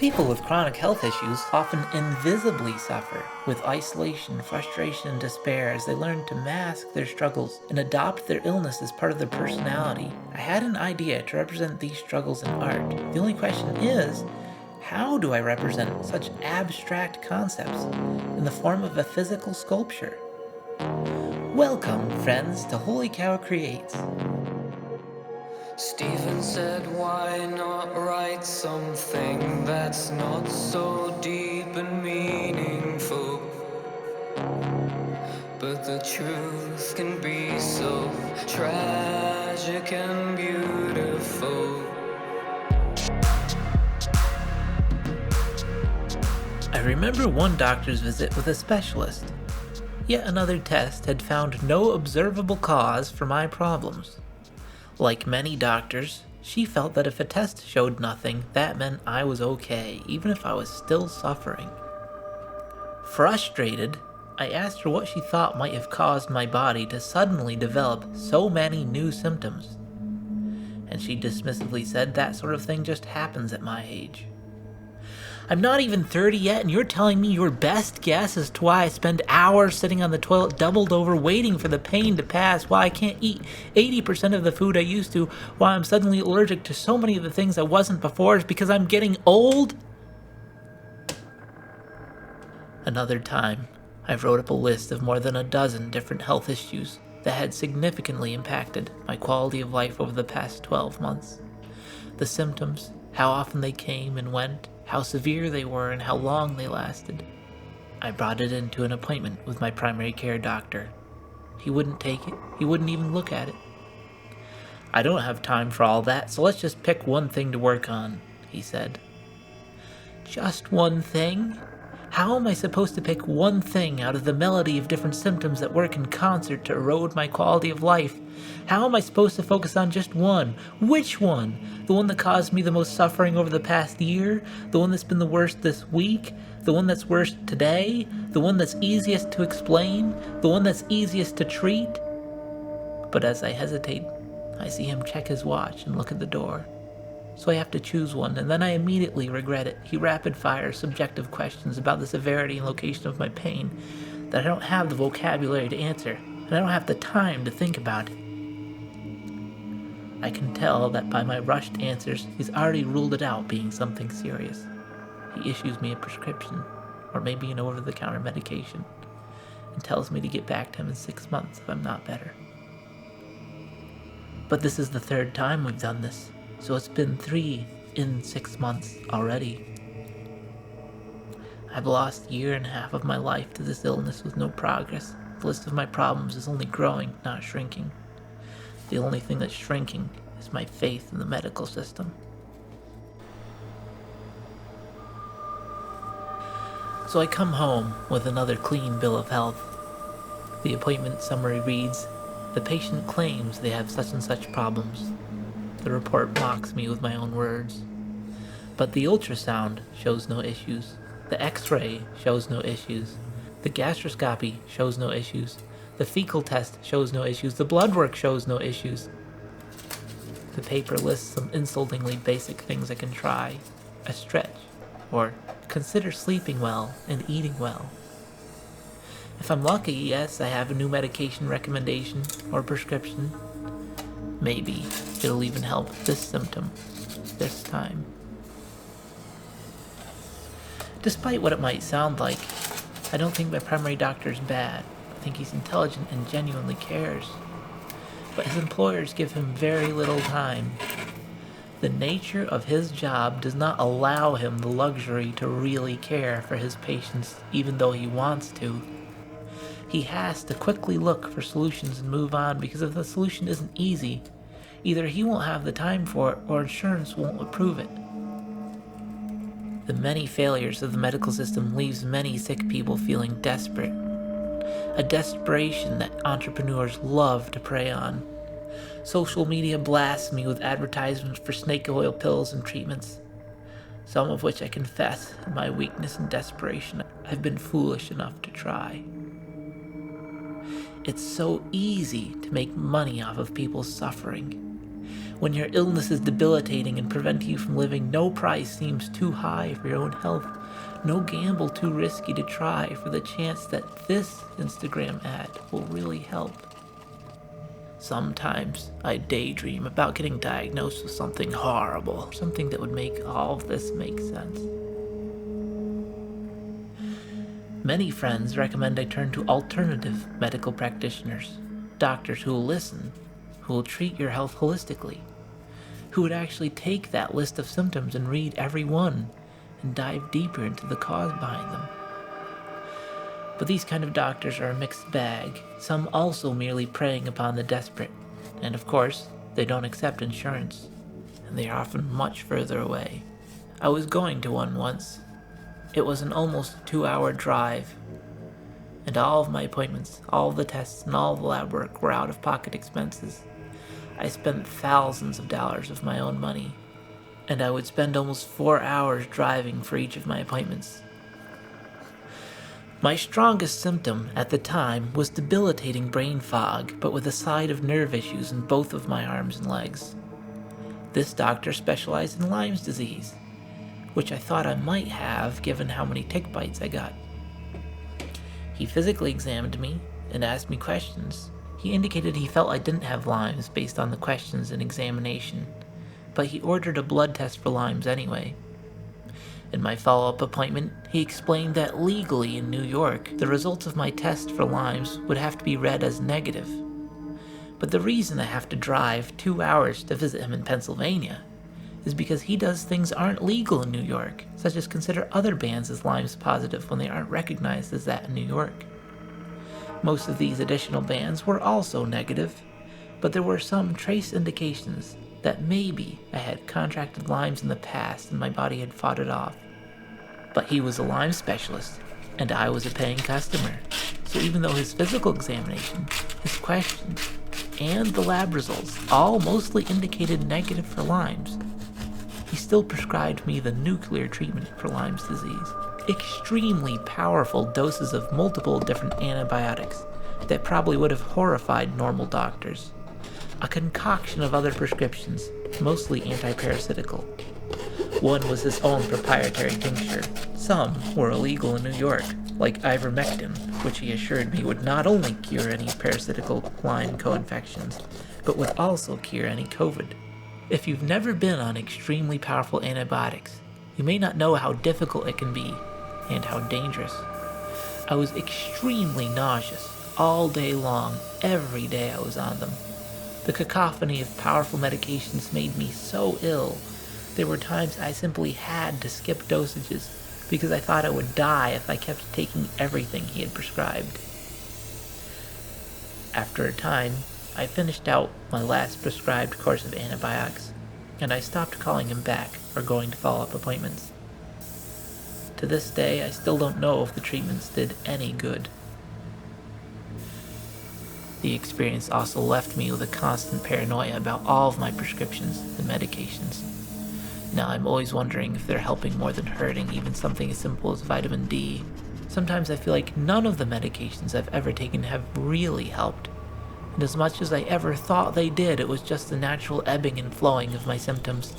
People with chronic health issues often invisibly suffer with isolation, frustration, and despair as they learn to mask their struggles and adopt their illness as part of their personality. I had an idea to represent these struggles in art. The only question is, how do I represent such abstract concepts in the form of a physical sculpture? Welcome, friends, to Holy Cow Creates. Stephen said, why not write something that's not so deep and meaningful? But the truth can be so tragic and beautiful. I remember one doctor's visit with a specialist. Yet another test had found no observable cause for my problems. Like many doctors, she felt that if a test showed nothing, that meant I was okay, even if I was still suffering. Frustrated, I asked her what she thought might have caused my body to suddenly develop so many new symptoms. And she dismissively said that sort of thing just happens at my age. I'm not even 30 yet, and you're telling me your best guess as to why I spend hours sitting on the toilet doubled over waiting for the pain to pass, why I can't eat 80% of the food I used to, why I'm suddenly allergic to so many of the things I wasn't before is because I'm getting old? Another time, I wrote up a list of more than a dozen different health issues that had significantly impacted my quality of life over the past 12 months. The symptoms, how often they came and went, how severe they were, and how long they lasted. I brought it into an appointment with my primary care doctor. He wouldn't take it. He wouldn't even look at it. I don't have time for all that, so let's just pick one thing to work on, he said. Just one thing? How am I supposed to pick one thing out of the melody of different symptoms that work in concert to erode my quality of life? How am I supposed to focus on just one? Which one? The one that caused me the most suffering over the past year? The one that's been the worst this week? The one that's worst today? The one that's easiest to explain? The one that's easiest to treat? But as I hesitate, I see him check his watch and look at the door. So I have to choose one, and then I immediately regret it. He rapid-fires subjective questions about the severity and location of my pain that I don't have the vocabulary to answer, and I don't have the time to think about it. I can tell that by my rushed answers, he's already ruled it out being something serious. He issues me a prescription, or maybe an over-the-counter medication, and tells me to get back to him in 6 months if I'm not better. But this is the third time we've done this. So it's been 3 in 6 months already. I've lost a year and a half of my life to this illness with no progress. The list of my problems is only growing, not shrinking. The only thing that's shrinking is my faith in the medical system. So I come home with another clean bill of health. The appointment summary reads, "The patient claims they have such and such problems." The report mocks me with my own words. But the ultrasound shows no issues. The X-ray shows no issues. The gastroscopy shows no issues. The fecal test shows no issues. The blood work shows no issues. The paper lists some insultingly basic things I can try. A stretch, or consider sleeping well and eating well. If I'm lucky, yes, I have a new medication recommendation or prescription. Maybe it'll even help this symptom, this time. Despite what it might sound like, I don't think my primary doctor is bad. I think he's intelligent and genuinely cares. But his employers give him very little time. The nature of his job does not allow him the luxury to really care for his patients, even though he wants to. He has to quickly look for solutions and move on, because if the solution isn't easy, either he won't have the time for it or insurance won't approve it. The many failures of the medical system leaves many sick people feeling desperate. A desperation that entrepreneurs love to prey on. Social media blasts me with advertisements for snake oil pills and treatments, some of which I confess in my weakness and desperation I've been foolish enough to try. It's so easy to make money off of people's suffering. When your illness is debilitating and preventing you from living, no price seems too high for your own health, no gamble too risky to try for the chance that this Instagram ad will really help. Sometimes I daydream about getting diagnosed with something horrible, something that would make all of this make sense. Many friends recommend I turn to alternative medical practitioners, doctors who will listen, who will treat your health holistically, who would actually take that list of symptoms and read every one and dive deeper into the cause behind them. But these kind of doctors are a mixed bag, some also merely preying upon the desperate, and of course, they don't accept insurance, and they are often much further away. I was going to one once. It was an almost 2-hour drive, and all of my appointments, all of the tests, and all of the lab work were out-of-pocket expenses. I spent thousands of dollars of my own money, and I would spend almost 4 hours driving for each of my appointments. My strongest symptom at the time was debilitating brain fog, but with a side of nerve issues in both of my arms and legs. This doctor specialized in Lyme's disease, which I thought I might have given how many tick bites I got. He physically examined me and asked me questions. He indicated he felt I didn't have Lyme's based on the questions and examination, but he ordered a blood test for Lyme's anyway. In my follow-up appointment, he explained that legally in New York, the results of my test for Lyme's would have to be read as negative. But the reason I have to drive 2 hours to visit him in Pennsylvania is because he does things aren't legal in New York, such as consider other bands as Lyme's positive when they aren't recognized as that in New York. Most of these additional bans were also negative, but there were some trace indications that maybe I had contracted Lyme's in the past and my body had fought it off. But he was a Lyme specialist, and I was a paying customer, so even though his physical examination, his questions, and the lab results all mostly indicated negative for Lyme's, he still prescribed me the nuclear treatment for Lyme's disease. Extremely powerful doses of multiple different antibiotics that probably would have horrified normal doctors. A concoction of other prescriptions, mostly antiparasitical. One was his own proprietary tincture. Some were illegal in New York, like ivermectin, which he assured me would not only cure any parasitical Lyme co-infections, but would also cure any COVID. If you've never been on extremely powerful antibiotics, you may not know how difficult it can be and how dangerous. I was extremely nauseous all day long, every day I was on them. The cacophony of powerful medications made me so ill. There were times I simply had to skip dosages because I thought I would die if I kept taking everything he had prescribed. After a time, I finished out my last prescribed course of antibiotics, and I stopped calling him back or going to follow-up appointments. To this day, I still don't know if the treatments did any good. The experience also left me with a constant paranoia about all of my prescriptions and medications. Now I'm always wondering if they're helping more than hurting, even something as simple as vitamin D. Sometimes I feel like none of the medications I've ever taken have really helped. And as much as I ever thought they did, it was just the natural ebbing and flowing of my symptoms.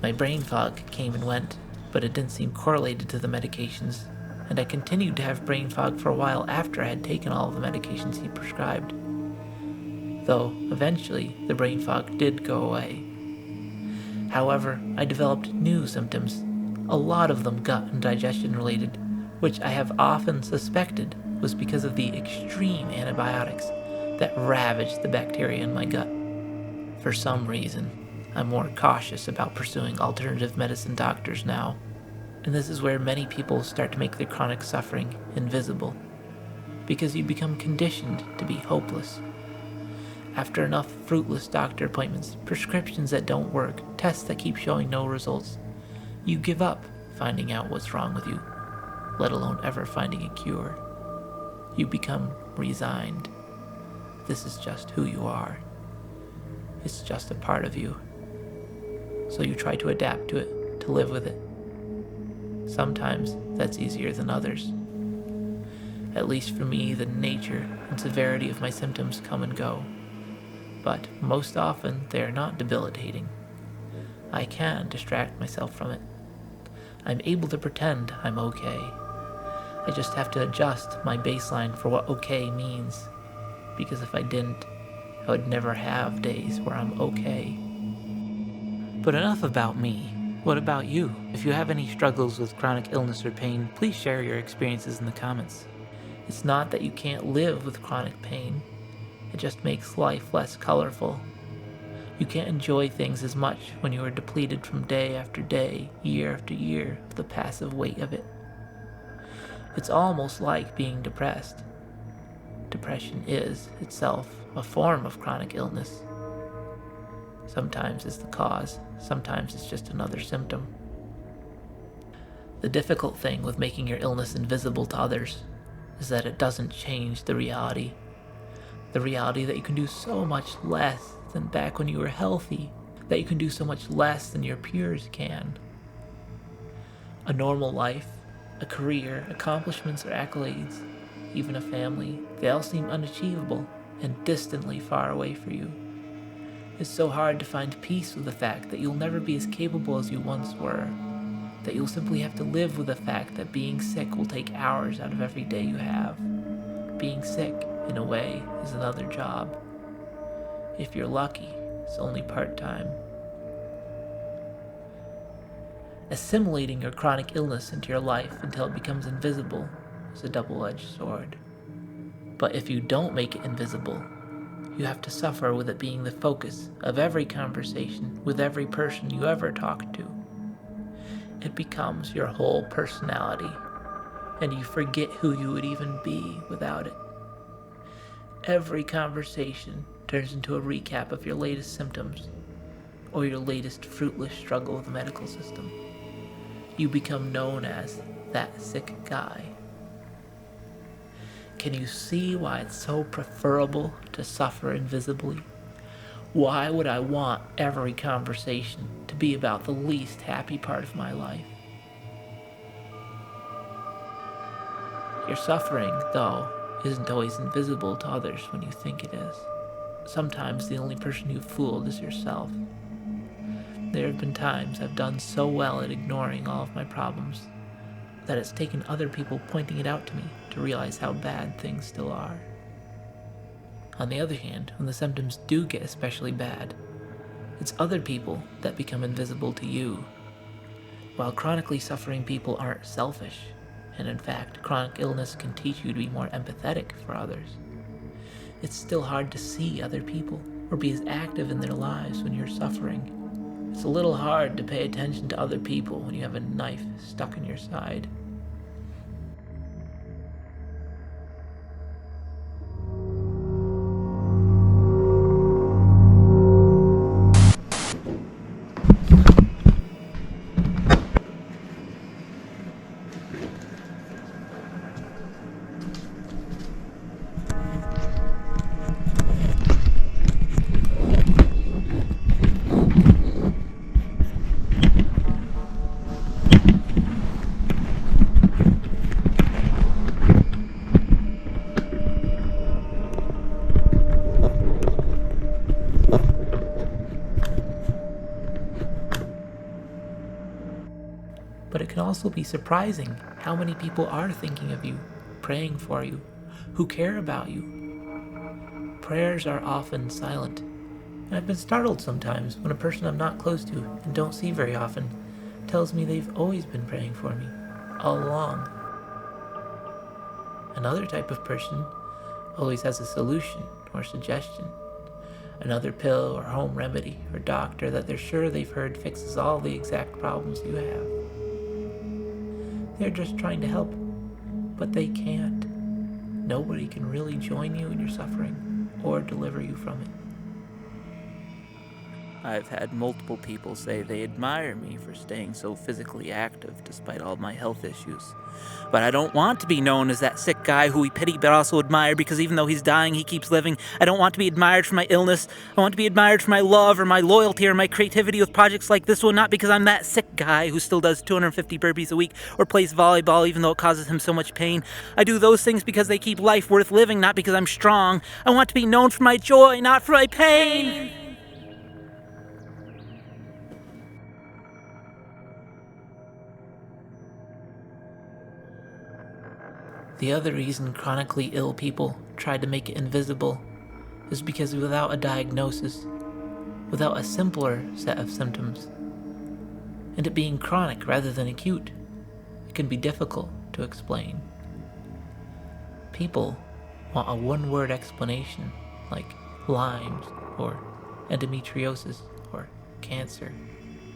My brain fog came and went, but it didn't seem correlated to the medications, and I continued to have brain fog for a while after I had taken all of the medications he prescribed. Though, eventually, the brain fog did go away. However, I developed new symptoms, a lot of them gut and digestion related, which I have often suspected was because of the extreme antibiotics that ravaged the bacteria in my gut. For some reason, I'm more cautious about pursuing alternative medicine doctors now, and this is where many people start to make their chronic suffering invisible, because you become conditioned to be hopeless. After enough fruitless doctor appointments, prescriptions that don't work, tests that keep showing no results, you give up finding out what's wrong with you, let alone ever finding a cure. You become resigned. This is just who you are. It's just a part of you. So you try to adapt to it, to live with it. Sometimes that's easier than others. At least for me, the nature and severity of my symptoms come and go. but most often they are not debilitating. I can distract myself from it. I'm able to pretend I'm okay. I just have to adjust my baseline for what okay means, because if I didn't, I would never have days where I'm okay. But enough about me. What about you? If you have any struggles with chronic illness or pain, please share your experiences in the comments. It's not that you can't live with chronic pain. It just makes life less colorful. You can't enjoy things as much when you are depleted from day after day, year after year, of the passive weight of it. It's almost like being depressed. Depression is, itself, a form of chronic illness. Sometimes it's the cause, sometimes it's just another symptom. The difficult thing with making your illness invisible to others is that it doesn't change the reality. The reality that you can do so much less than back when you were healthy, that you can do so much less than your peers can. A normal life, a career, accomplishments or accolades, even a family, they all seem unachievable and distantly far away for you. It's so hard to find peace with the fact that you'll never be as capable as you once were, that you'll simply have to live with the fact that being sick will take hours out of every day you have. Being sick, in a way, is another job. If you're lucky, it's only part-time. Assimilating your chronic illness into your life until it becomes invisible is a double-edged sword. But if you don't make it invisible, you have to suffer with it being the focus of every conversation with every person you ever talk to. It becomes your whole personality, and you forget who you would even be without it. Every conversation turns into a recap of your latest symptoms, or your latest fruitless struggle with the medical system. You become known as that sick guy. Can you see why it's so preferable to suffer invisibly? Why would I want every conversation to be about the least happy part of my life? Your suffering, though, isn't always invisible to others when you think it is. Sometimes the only person you've fooled is yourself. There have been times I've done so well at ignoring all of my problems that it's taken other people pointing it out to me to realize how bad things still are. On the other hand, when the symptoms do get especially bad, it's other people that become invisible to you. While chronically suffering people aren't selfish, and in fact, chronic illness can teach you to be more empathetic for others, it's still hard to see other people or be as active in their lives when you're suffering. It's a little hard to pay attention to other people when you have a knife stuck in your side. But it can also be surprising how many people are thinking of you, praying for you, who care about you. Prayers are often silent, and I've been startled sometimes when a person I'm not close to and don't see very often tells me they've always been praying for me, all along. Another type of person always has a solution or suggestion, another pill or home remedy or doctor that they're sure they've heard fixes all the exact problems you have. They're just trying to help, but they can't. Nobody can really join you in your suffering or deliver you from it. I've had multiple people say they admire me for staying so physically active despite all my health issues. But I don't want to be known as that sick guy who we pity but also admire because even though he's dying, he keeps living. I don't want to be admired for my illness. I want to be admired for my love or my loyalty or my creativity with projects like this one, not because I'm that sick guy who still does 250 burpees a week or plays volleyball even though it causes him so much pain. I do those things because they keep life worth living, not because I'm strong. I want to be known for my joy, not for my pain. The other reason chronically ill people try to make it invisible is because without a diagnosis, without a simpler set of symptoms, and it being chronic rather than acute, it can be difficult to explain. People want a one-word explanation like Lyme or endometriosis or cancer,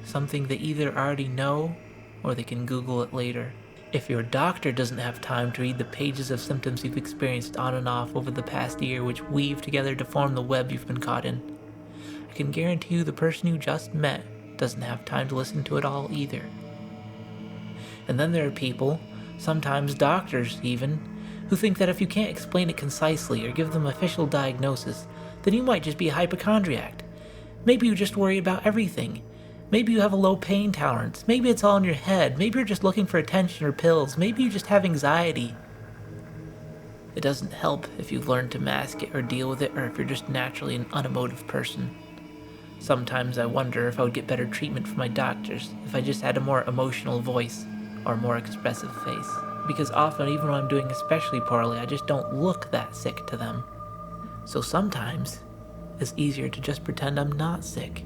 something they either already know or they can Google it later. If your doctor doesn't have time to read the pages of symptoms you've experienced on and off over the past year which weave together to form the web you've been caught in, I can guarantee you the person you just met doesn't have time to listen to it all either. And then there are people, sometimes doctors even, who think that if you can't explain it concisely or give them official diagnosis, then you might just be a hypochondriac. Maybe you just worry about everything. Maybe you have a low pain tolerance. Maybe it's all in your head. Maybe you're just looking for attention or pills. Maybe you just have anxiety. It doesn't help if you've learned to mask it or deal with it, or if you're just naturally an unemotive person. Sometimes I wonder if I would get better treatment from my doctors if I just had a more emotional voice or a more expressive face. Because often, even when I'm doing especially poorly, I just don't look that sick to them. So sometimes, it's easier to just pretend I'm not sick.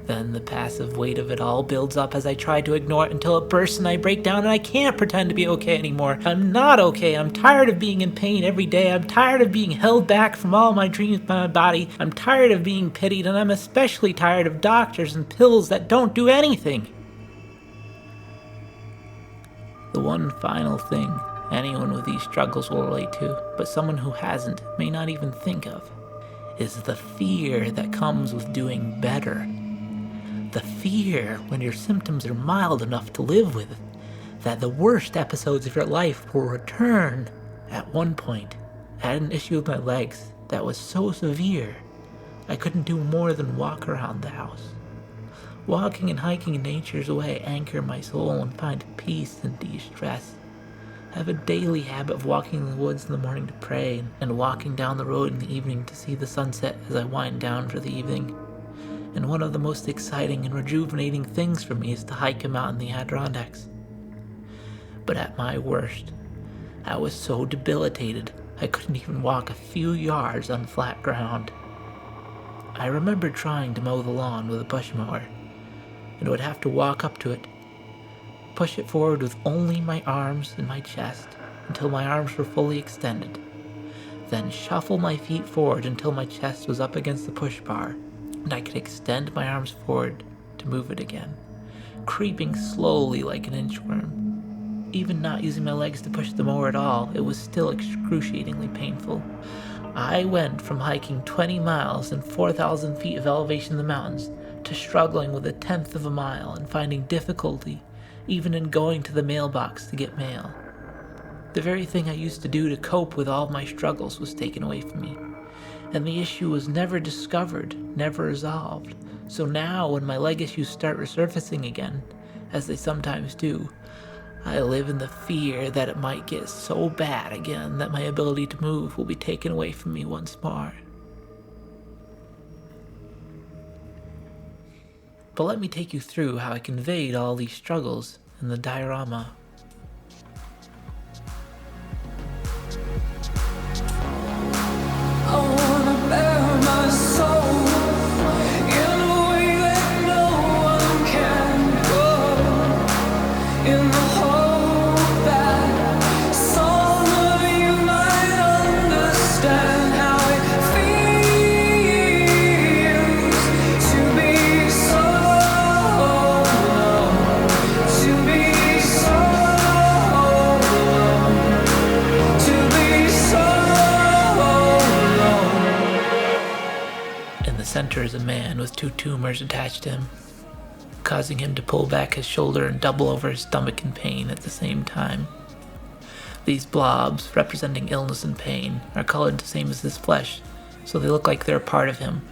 Then the passive weight of it all builds up as I try to ignore it until it bursts and I break down and I can't pretend to be okay anymore. I'm not okay. I'm tired of being in pain every day. I'm tired of being held back from all my dreams by my body. I'm tired of being pitied, and I'm especially tired of doctors and pills that don't do anything. The one final thing anyone with these struggles will relate to, but someone who hasn't may not even think of, is the fear that comes with doing better. The fear when your symptoms are mild enough to live with, that the worst episodes of your life will return. At one point, I had an issue with my legs that was so severe, I couldn't do more than walk around the house. Walking and hiking in nature's way anchor my soul and find peace and de-stress. I have a daily habit of walking in the woods in the morning to pray and walking down the road in the evening to see the sunset as I wind down for the evening. And one of the most exciting and rejuvenating things for me is to hike a mountain in the Adirondacks. But at my worst, I was so debilitated I couldn't even walk a few yards on flat ground. I remember trying to mow the lawn with a push mower, and would have to walk up to it, push it forward with only my arms and my chest until my arms were fully extended, then shuffle my feet forward until my chest was up against the push bar, and I could extend my arms forward to move it again, creeping slowly like an inchworm. Even not using my legs to push the mower at all, it was still excruciatingly painful. I went from hiking 20 miles and 4,000 feet of elevation in the mountains to struggling with 1/10 of a mile and finding difficulty even in going to the mailbox to get mail. The very thing I used to do to cope with all my struggles was taken away from me. And the issue was never discovered, never resolved. So now, when my leg issues start resurfacing again, as they sometimes do, I live in the fear that it might get so bad again that my ability to move will be taken away from me once more. But let me take you through how I conveyed all these struggles in the diorama. is a man with 2 tumors attached to him, causing him to pull back his shoulder and double over his stomach in pain at the same time. These blobs, representing illness and pain, are colored the same as his flesh, so they look like they're a part of him,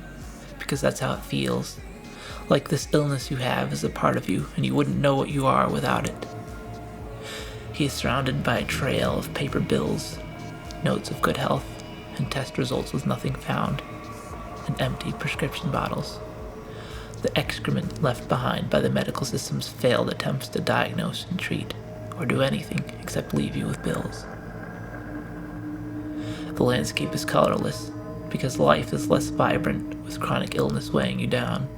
because that's how it feels. Like this illness you have is a part of you, and you wouldn't know what you are without it. He is surrounded by a trail of paper bills, notes of good health, and test results with nothing found, and empty prescription bottles. The excrement left behind by the medical system's failed attempts to diagnose and treat, or do anything except leave you with bills. The landscape is colorless, because life is less vibrant with chronic illness weighing you down.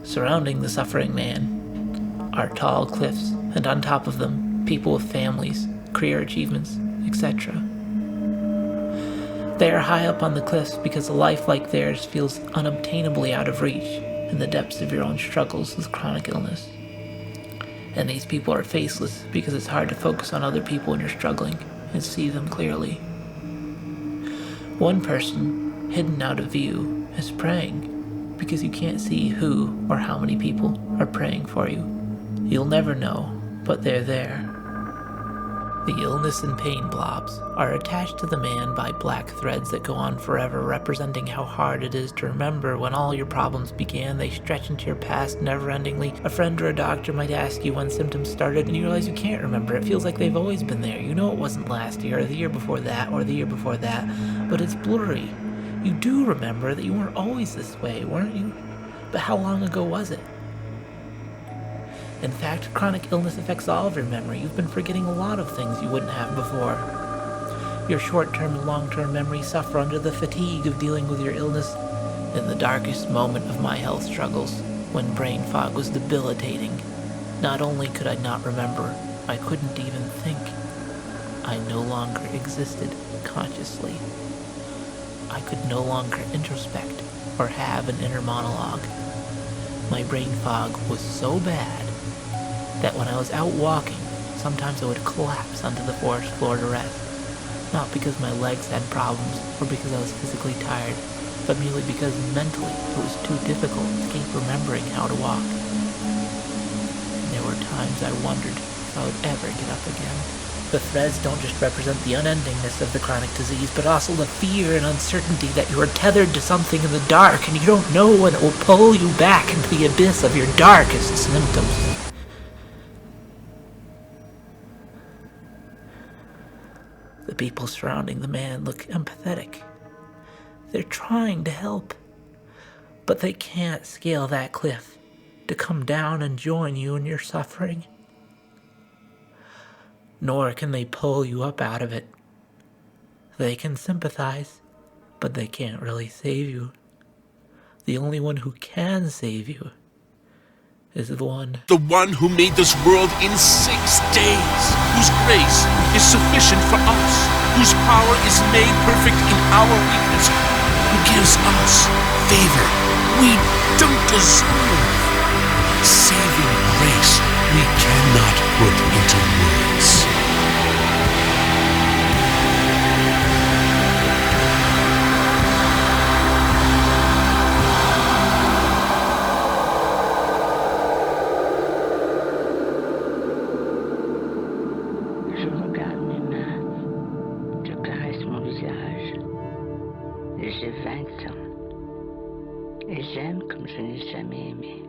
Surrounding the suffering man are tall cliffs, and on top of them, people with families, career achievements, etc. They are high up on the cliffs because a life like theirs feels unobtainably out of reach in the depths of your own struggles with chronic illness. And these people are faceless because it's hard to focus on other people when you're struggling and see them clearly. One person, hidden out of view, is praying because you can't see who or how many people are praying for you. You'll never know, but they're there. The illness and pain blobs are attached to the man by black threads that go on forever, representing how hard it is to remember when all your problems began. They stretch into your past never-endingly. A friend or a doctor might ask you when symptoms started, and you realize you can't remember. It feels like they've always been there. You know it wasn't last year, or the year before that, or the year before that, but it's blurry. You do remember that you weren't always this way, weren't you? But how long ago was it? In fact, chronic illness affects all of your memory. You've been forgetting a lot of things you wouldn't have before. Your short-term and long-term memories suffer under the fatigue of dealing with your illness. In the darkest moment of my health struggles, when brain fog was debilitating, not only could I not remember, I couldn't even think. I no longer existed consciously. I could no longer introspect or have an inner monologue. My brain fog was so bad that when I was out walking, sometimes I would collapse onto the forest floor to rest. Not because my legs had problems or because I was physically tired, but merely because mentally it was too difficult to keep remembering how to walk. And there were times I wondered if I would ever get up again. The threads don't just represent the unendingness of the chronic disease, but also the fear and uncertainty that you are tethered to something in the dark and you don't know when it will pull you back into the abyss of your darkest symptoms. The people surrounding the man look empathetic. They're trying to help, but they can't scale that cliff to come down and join you in your suffering. Nor can they pull you up out of it. They can sympathize, but they can't really save you. The only one who can save you is the one who made this world in 6 days, whose grace is sufficient for us, whose power is made perfect in our weakness, who gives us favor we don't deserve. Saving grace we cannot put into words. Je regarde mes mains, je caresse mon visage. J'ai 20 ans et j'aime comme je n'ai jamais aimé.